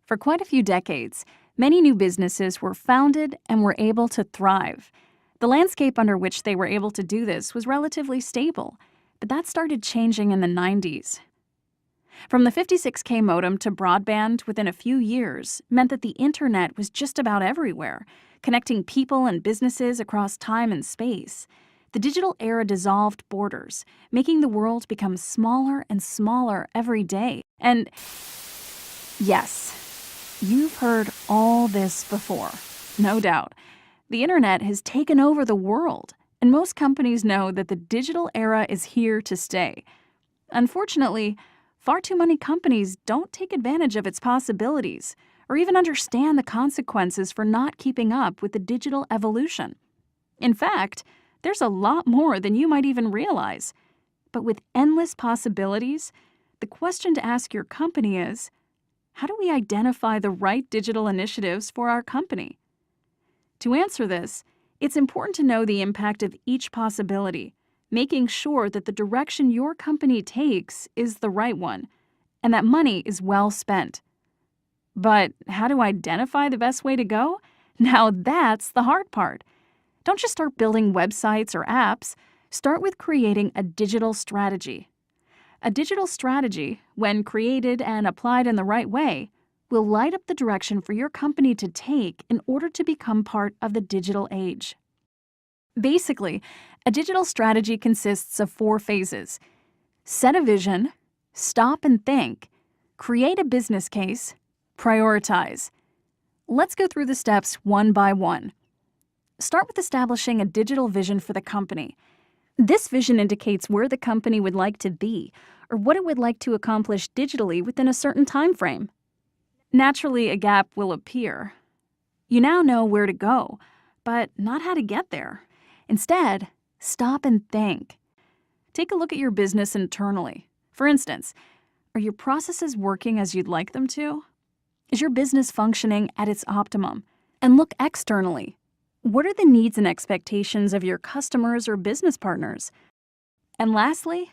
For quite a few decades, many new businesses were founded and were able to thrive. The landscape under which they were able to do this was relatively stable, but that started changing in the 90s. From the 56K modem to broadband within a few years meant that the internet was just about everywhere, connecting people and businesses across time and space. The digital era dissolved borders, making the world become smaller and smaller every day. And yes, you've heard all this before, no doubt. The internet has taken over the world, and most companies know that the digital era is here to stay. Unfortunately, far too many companies don't take advantage of its possibilities or even understand the consequences for not keeping up with the digital evolution. In fact, there's a lot more than you might even realize. But with endless possibilities, the question to ask your company is, how do we identify the right digital initiatives for our company? To answer this, it's important to know the impact of each possibility, making sure that the direction your company takes is the right one, and that money is well spent. But how to identify the best way to go? Now that's the hard part. Don't just start building websites or apps. Start with creating a digital strategy. A digital strategy, when created and applied in the right way, will light up the direction for your company to take in order to become part of the digital age. Basically, a digital strategy consists of 4 phases: set a vision, stop and think, create a business case, prioritize. Let's go through the steps one by one. Start with establishing a digital vision for the company. This vision indicates where the company would like to be or what it would like to accomplish digitally within a certain time frame. Naturally, a gap will appear. You now know where to go, but not how to get there. Instead, stop and think. Take a look at your business internally. For instance, are your processes working as you'd like them to? Is your business functioning at its optimum? And look externally. What are the needs and expectations of your customers or business partners? And lastly,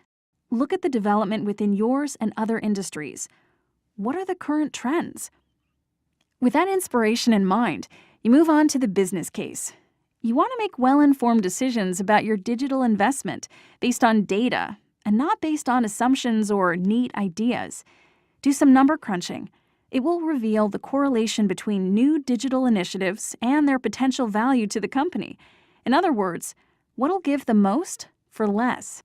look at the development within yours and other industries. What are the current trends? With that inspiration in mind, you move on to the business case. You want to make well-informed decisions about your digital investment based on data and not based on assumptions or neat ideas. Do some number crunching. It will reveal the correlation between new digital initiatives and their potential value to the company. In other words, what'll give the most for less?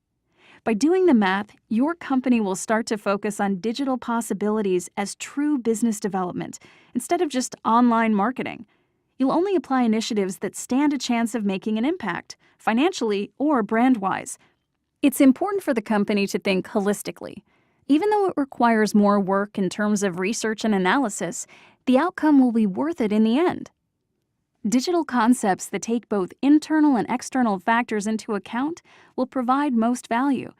By doing the math, your company will start to focus on digital possibilities as true business development instead of just online marketing. You'll only apply initiatives that stand a chance of making an impact, financially or brand-wise. It's important for the company to think holistically. Even though it requires more work in terms of research and analysis, the outcome will be worth it in the end. Digital concepts that take both internal and external factors into account will provide most value.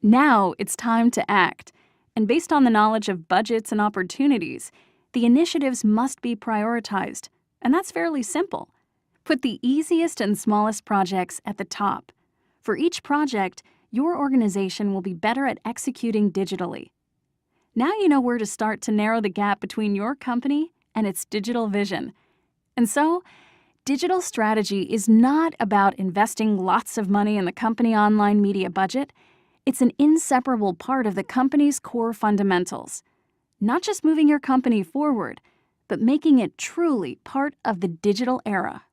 Now it's time to act, and based on the knowledge of budgets and opportunities, the initiatives must be prioritized, and that's fairly simple. Put the easiest and smallest projects at the top. For each project, your organization will be better at executing digitally. Now you know where to start to narrow the gap between your company and its digital vision. And so, digital strategy is not about investing lots of money in the company online media budget. It's an inseparable part of the company's core fundamentals. Not just moving your company forward, but making it truly part of the digital era.